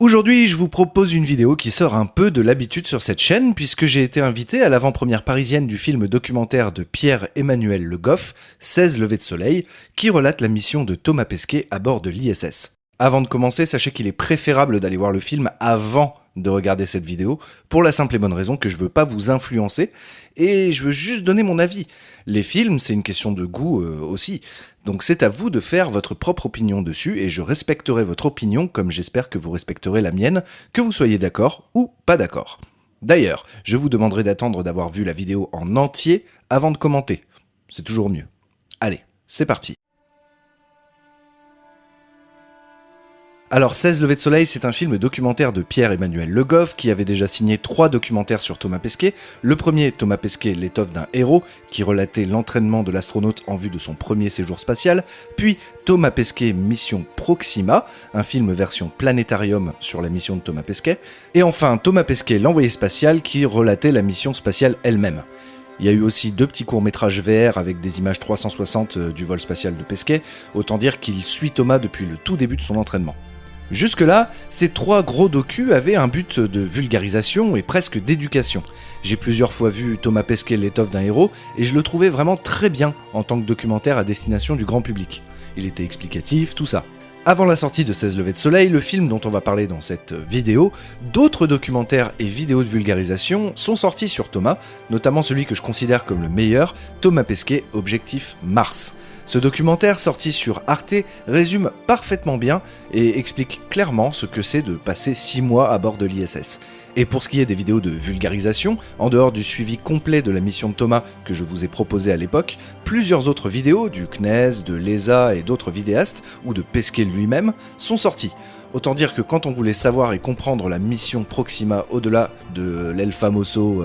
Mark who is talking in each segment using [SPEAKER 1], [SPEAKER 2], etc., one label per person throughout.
[SPEAKER 1] Aujourd'hui, je vous propose une vidéo qui sort un peu de l'habitude sur cette chaîne puisque j'ai été invité à l'avant-première parisienne du film documentaire de Pierre-Emmanuel Le Goff, 16 levées de soleil, qui relate la mission de Thomas Pesquet à bord de l'ISS. Avant de commencer, sachez qu'il est préférable d'aller voir le film avant de regarder cette vidéo, pour la simple et bonne raison que je veux pas vous influencer, et je veux juste donner mon avis. Les films, c'est une question de goût aussi, donc c'est à vous de faire votre propre opinion dessus, et je respecterai votre opinion comme j'espère que vous respecterez la mienne, que vous soyez d'accord ou pas d'accord. D'ailleurs, je vous demanderai d'attendre d'avoir vu la vidéo en entier avant de commenter. C'est toujours mieux. Allez, c'est parti. Alors 16 levées de soleil, c'est un film documentaire de Pierre-Emmanuel Le Goff qui avait déjà signé 3 documentaires sur Thomas Pesquet. Le premier, Thomas Pesquet, l'étoffe d'un héros, qui relatait l'entraînement de l'astronaute en vue de son premier séjour spatial. Puis Thomas Pesquet, mission Proxima, un film version planétarium sur la mission de Thomas Pesquet. Et enfin Thomas Pesquet, l'envoyé spatial, qui relatait la mission spatiale elle-même. Il y a eu aussi 2 petits courts-métrages VR avec des images 360 du vol spatial de Pesquet, autant dire qu'il suit Thomas depuis le tout début de son entraînement. Jusque-là, ces 3 gros docus avaient un but de vulgarisation et presque d'éducation. J'ai plusieurs fois vu Thomas Pesquet, l'étoffe d'un héros, et je le trouvais vraiment très bien en tant que documentaire à destination du grand public. Il était explicatif, tout ça. Avant la sortie de 16 levées de soleil, le film dont on va parler dans cette vidéo, d'autres documentaires et vidéos de vulgarisation sont sortis sur Thomas, notamment celui que je considère comme le meilleur, Thomas Pesquet, Objectif Mars. Ce documentaire sorti sur Arte résume parfaitement bien et explique clairement ce que c'est de passer 6 mois à bord de l'ISS. Et pour ce qui est des vidéos de vulgarisation, en dehors du suivi complet de la mission de Thomas que je vous ai proposé à l'époque, plusieurs autres vidéos du CNES, de l'ESA et d'autres vidéastes, ou de Pesquet lui-même, sont sorties. Autant dire que quand on voulait savoir et comprendre la mission Proxima au-delà de l'El Famoso...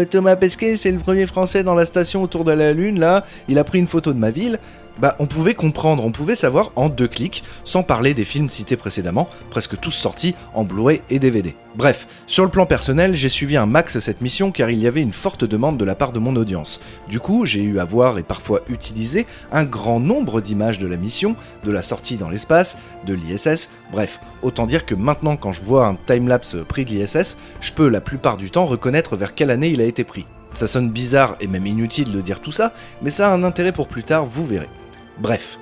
[SPEAKER 1] Thomas Pesquet, c'est le premier Français dans la station autour de la Lune, là, il a pris une photo de ma ville. On pouvait comprendre, on pouvait savoir en 2 clics, sans parler des films cités précédemment, presque tous sortis en Blu-ray et DVD. Bref, sur le plan personnel, j'ai suivi un max cette mission car il y avait une forte demande de la part de mon audience. Du coup, j'ai eu à voir et parfois utiliser un grand nombre d'images de la mission, de la sortie dans l'espace, de l'ISS, bref, autant dire que maintenant quand je vois un timelapse pris de l'ISS, je peux la plupart du temps reconnaître vers quelle année il a été pris. Ça sonne bizarre et même inutile de dire tout ça, mais ça a un intérêt pour plus tard, vous verrez. Bref.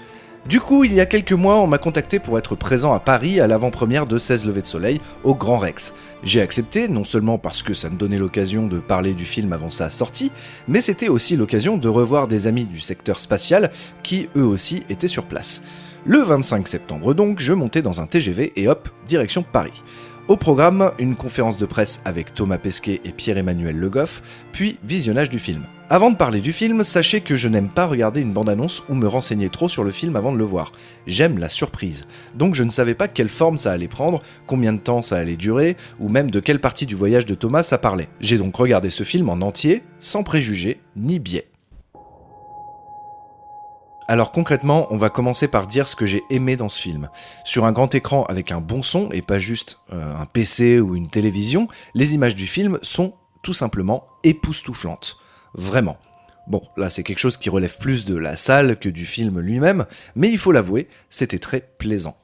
[SPEAKER 1] Du coup, il y a quelques mois, on m'a contacté pour être présent à Paris à l'avant-première de 16 levées de soleil au Grand Rex. J'ai accepté, non seulement parce que ça me donnait l'occasion de parler du film avant sa sortie, mais c'était aussi l'occasion de revoir des amis du secteur spatial qui, eux aussi, étaient sur place. Le 25 septembre donc, je montais dans un TGV et hop, direction Paris. Au programme, une conférence de presse avec Thomas Pesquet et Pierre-Emmanuel Le Goff, puis visionnage du film. Avant de parler du film, sachez que je n'aime pas regarder une bande-annonce ou me renseigner trop sur le film avant de le voir. J'aime la surprise. Donc je ne savais pas quelle forme ça allait prendre, combien de temps ça allait durer, ou même de quelle partie du voyage de Thomas ça parlait. J'ai donc regardé ce film en entier, sans préjugés ni biais. Alors concrètement, on va commencer par dire ce que j'ai aimé dans ce film. Sur un grand écran avec un bon son et pas juste un PC ou une télévision, les images du film sont tout simplement époustouflantes. Vraiment. Bon, là c'est quelque chose qui relève plus de la salle que du film lui-même, mais il faut l'avouer, c'était très plaisant.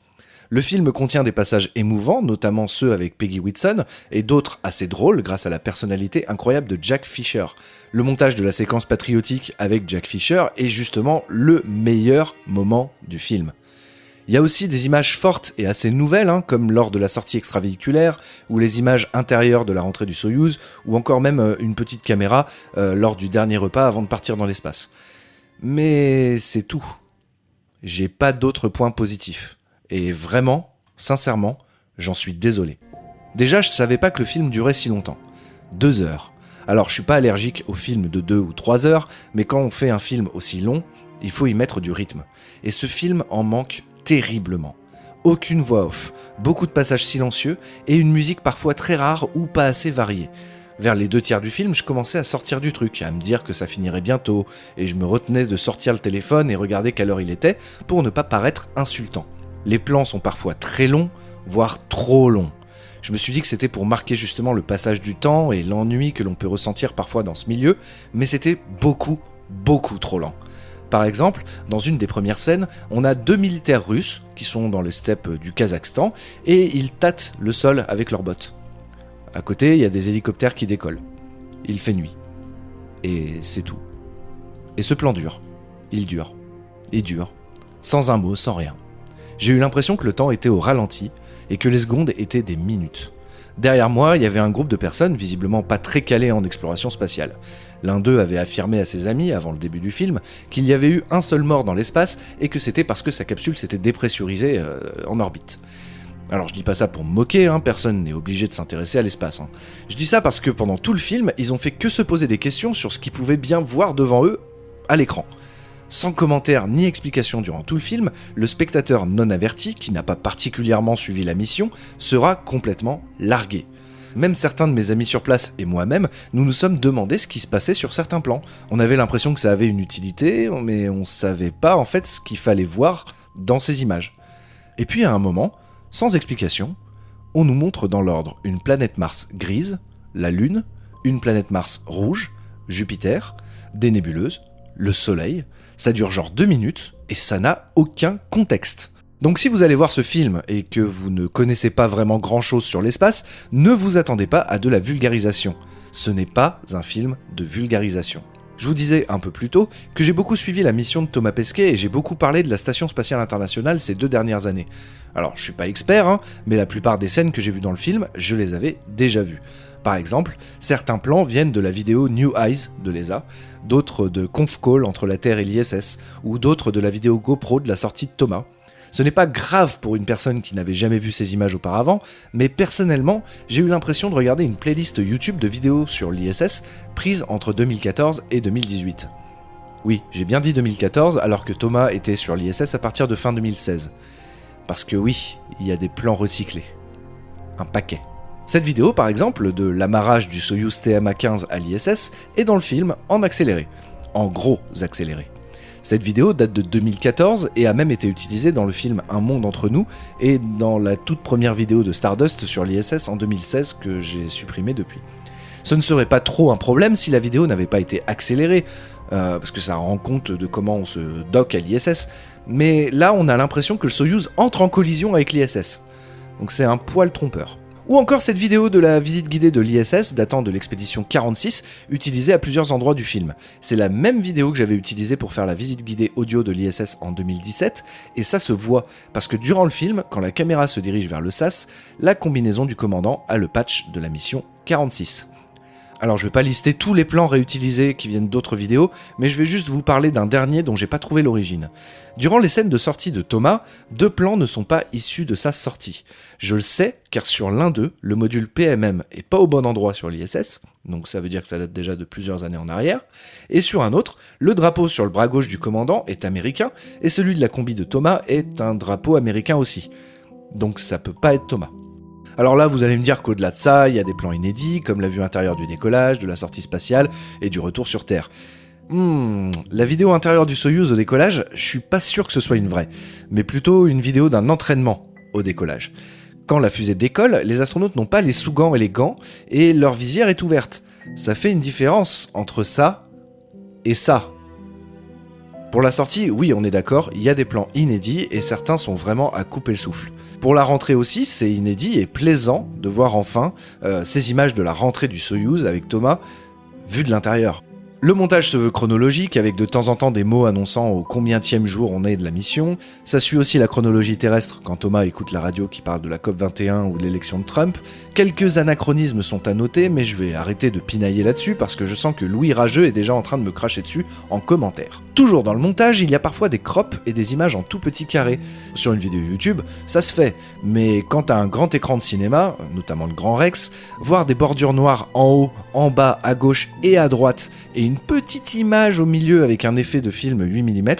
[SPEAKER 1] Le film contient des passages émouvants, notamment ceux avec Peggy Whitson, et d'autres assez drôles grâce à la personnalité incroyable de Jack Fisher. Le montage de la séquence patriotique avec Jack Fisher est justement le meilleur moment du film. Il y a aussi des images fortes et assez nouvelles, comme lors de la sortie extravéhiculaire, ou les images intérieures de la rentrée du Soyouz, ou encore même une petite caméra lors du dernier repas avant de partir dans l'espace. Mais c'est tout. J'ai pas d'autres points positifs. Et vraiment, sincèrement, j'en suis désolé. Déjà, je savais pas que le film durait si longtemps. 2 heures. Alors, je suis pas allergique aux films de 2 ou 3 heures, mais quand on fait un film aussi long, il faut y mettre du rythme. Et ce film en manque terriblement. Aucune voix off, beaucoup de passages silencieux et une musique parfois très rare ou pas assez variée. Vers les 2 tiers du film, je commençais à sortir du truc, à me dire que ça finirait bientôt, et je me retenais de sortir le téléphone et regarder quelle heure il était pour ne pas paraître insultant. Les plans sont parfois très longs, voire trop longs. Je me suis dit que c'était pour marquer justement le passage du temps et l'ennui que l'on peut ressentir parfois dans ce milieu, mais c'était beaucoup trop lent. Par exemple, dans une des premières scènes, on a 2 militaires russes qui sont dans les steppes du Kazakhstan et ils tâtent le sol avec leurs bottes. À côté, il y a des hélicoptères qui décollent. Il fait nuit. Et c'est tout. Et ce plan dure. Il dure. Il dure. Sans un mot, sans rien. J'ai eu l'impression que le temps était au ralenti et que les secondes étaient des minutes. Derrière moi, il y avait un groupe de personnes visiblement pas très calées en exploration spatiale. L'un d'eux avait affirmé à ses amis, avant le début du film, qu'il y avait eu un seul mort dans l'espace et que c'était parce que sa capsule s'était dépressurisée en orbite. Alors je dis pas ça pour me moquer, personne n'est obligé de s'intéresser à l'espace. Je dis ça parce que pendant tout le film, ils ont fait que se poser des questions sur ce qu'ils pouvaient bien voir devant eux à l'écran. Sans commentaire ni explication durant tout le film, le spectateur non averti, qui n'a pas particulièrement suivi la mission, sera complètement largué. Même certains de mes amis sur place et moi-même, nous nous sommes demandé ce qui se passait sur certains plans. On avait l'impression que ça avait une utilité, mais on savait pas en fait ce qu'il fallait voir dans ces images. Et puis à un moment, sans explication, on nous montre dans l'ordre une planète Mars grise, la Lune, une planète Mars rouge, Jupiter, des nébuleuses, le Soleil. Ça dure genre 2 minutes et ça n'a aucun contexte. Donc si vous allez voir ce film et que vous ne connaissez pas vraiment grand chose sur l'espace, ne vous attendez pas à de la vulgarisation. Ce n'est pas un film de vulgarisation. Je vous disais un peu plus tôt que j'ai beaucoup suivi la mission de Thomas Pesquet et j'ai beaucoup parlé de la Station Spatiale Internationale ces 2 dernières années. Alors je suis pas expert, mais la plupart des scènes que j'ai vues dans le film, je les avais déjà vues. Par exemple, certains plans viennent de la vidéo New Eyes de l'ESA, d'autres de Conf Call entre la Terre et l'ISS, ou d'autres de la vidéo GoPro de la sortie de Thomas. Ce n'est pas grave pour une personne qui n'avait jamais vu ces images auparavant, mais personnellement, j'ai eu l'impression de regarder une playlist YouTube de vidéos sur l'ISS prises entre 2014 et 2018. Oui, j'ai bien dit 2014 alors que Thomas était sur l'ISS à partir de fin 2016. Parce que oui, il y a des plans recyclés. Un paquet. Cette vidéo, par exemple, de l'amarrage du Soyuz TMA-15 à l'ISS, est dans le film en accéléré. En gros accéléré. Cette vidéo date de 2014 et a même été utilisée dans le film Un monde entre nous et dans la toute première vidéo de Stardust sur l'ISS en 2016 que j'ai supprimée depuis. Ce ne serait pas trop un problème si la vidéo n'avait pas été accélérée, parce que ça rend compte de comment on se dock à l'ISS, mais là on a l'impression que le Soyuz entre en collision avec l'ISS. Donc c'est un poil trompeur. Ou encore cette vidéo de la visite guidée de l'ISS datant de l'expédition 46, utilisée à plusieurs endroits du film. C'est la même vidéo que j'avais utilisée pour faire la visite guidée audio de l'ISS en 2017, et ça se voit, parce que durant le film, quand la caméra se dirige vers le SAS, la combinaison du commandant a le patch de la mission 46. Alors je vais pas lister tous les plans réutilisés qui viennent d'autres vidéos, mais je vais juste vous parler d'un dernier dont j'ai pas trouvé l'origine. Durant les scènes de sortie de Thomas, 2 plans ne sont pas issus de sa sortie. Je le sais car sur l'un d'eux, le module PMM est pas au bon endroit sur l'ISS, donc ça veut dire que ça date déjà de plusieurs années en arrière, et sur un autre, le drapeau sur le bras gauche du commandant est américain, et celui de la combi de Thomas est un drapeau américain aussi. Donc ça peut pas être Thomas. Alors là, vous allez me dire qu'au-delà de ça, il y a des plans inédits, comme la vue intérieure du décollage, de la sortie spatiale et du retour sur Terre. La vidéo intérieure du Soyuz au décollage, je suis pas sûr que ce soit une vraie, mais plutôt une vidéo d'un entraînement au décollage. Quand la fusée décolle, les astronautes n'ont pas les sous-gants et les gants, et leur visière est ouverte. Ça fait une différence entre ça et ça. Pour la sortie, oui, on est d'accord, il y a des plans inédits et certains sont vraiment à couper le souffle. Pour la rentrée aussi, c'est inédit et plaisant de voir enfin ces images de la rentrée du Soyuz avec Thomas vues de l'intérieur. Le montage se veut chronologique, avec de temps en temps des mots annonçant au combientième jour on est de la mission. Ça suit aussi la chronologie terrestre quand Thomas écoute la radio qui parle de la COP21 ou de l'élection de Trump. Quelques anachronismes sont à noter, mais je vais arrêter de pinailler là-dessus parce que je sens que Louis Rageux est déjà en train de me cracher dessus en commentaire. Toujours dans le montage, il y a parfois des crops et des images en tout petit carré. Sur une vidéo YouTube, ça se fait, mais quand t'as un grand écran de cinéma, notamment le Grand Rex, voir des bordures noires en haut, en bas, à gauche et à droite, et une petite image au milieu avec un effet de film 8 mm,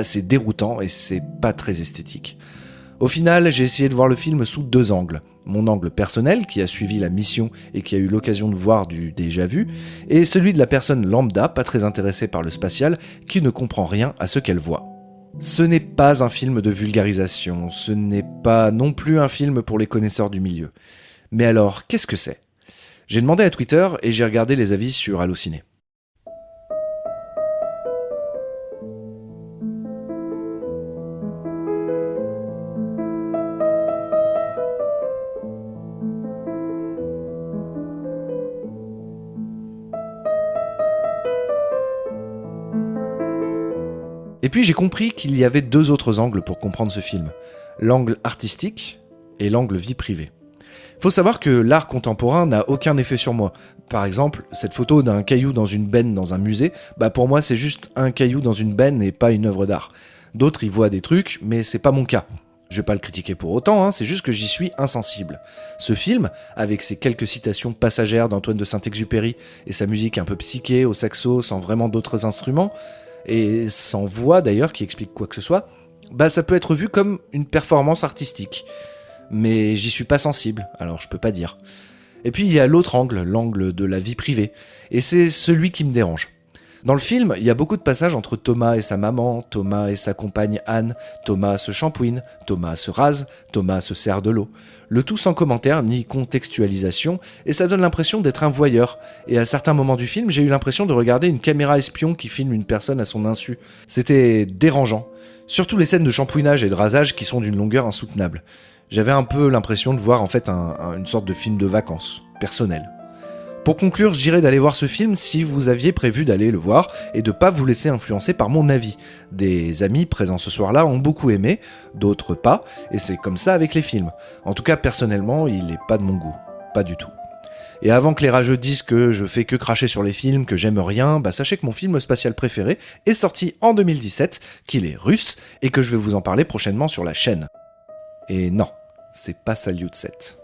[SPEAKER 1] c'est déroutant et c'est pas très esthétique. Au final, j'ai essayé de voir le film sous 2 angles. Mon angle personnel, qui a suivi la mission et qui a eu l'occasion de voir du déjà vu, et celui de la personne lambda, pas très intéressée par le spatial, qui ne comprend rien à ce qu'elle voit. Ce n'est pas un film de vulgarisation, ce n'est pas non plus un film pour les connaisseurs du milieu. Mais alors, qu'est-ce que c'est ? J'ai demandé à Twitter et j'ai regardé les avis sur Allociné. Et puis j'ai compris qu'il y avait 2 autres angles pour comprendre ce film. L'angle artistique et l'angle vie privée. Faut savoir que l'art contemporain n'a aucun effet sur moi. Par exemple, cette photo d'un caillou dans une benne dans un musée, pour moi c'est juste un caillou dans une benne et pas une œuvre d'art. D'autres y voient des trucs, mais c'est pas mon cas. Je vais pas le critiquer pour autant, c'est juste que j'y suis insensible. Ce film, avec ses quelques citations passagères d'Antoine de Saint-Exupéry et sa musique un peu psyché au saxo sans vraiment d'autres instruments, et sans voix d'ailleurs qui explique quoi que ce soit, ça peut être vu comme une performance artistique. Mais j'y suis pas sensible, alors je peux pas dire. Et puis il y a l'autre angle, l'angle de la vie privée, et c'est celui qui me dérange. Dans le film, il y a beaucoup de passages entre Thomas et sa maman, Thomas et sa compagne Anne, Thomas se shampouine, Thomas se rase, Thomas se sert de l'eau. Le tout sans commentaire ni contextualisation, et ça donne l'impression d'être un voyeur. Et à certains moments du film, j'ai eu l'impression de regarder une caméra espion qui filme une personne à son insu. C'était dérangeant. Surtout les scènes de shampouinage et de rasage qui sont d'une longueur insoutenable. J'avais un peu l'impression de voir en fait une sorte de film de vacances, personnel. Pour conclure, je dirais d'aller voir ce film si vous aviez prévu d'aller le voir et de pas vous laisser influencer par mon avis. Des amis présents ce soir-là ont beaucoup aimé, d'autres pas, et c'est comme ça avec les films. En tout cas, personnellement, il n'est pas de mon goût. Pas du tout. Et avant que les rageux disent que je fais que cracher sur les films, que j'aime rien, sachez que mon film spatial préféré est sorti en 2017, qu'il est russe, et que je vais vous en parler prochainement sur la chaîne. Et non, c'est pas Salyut 7.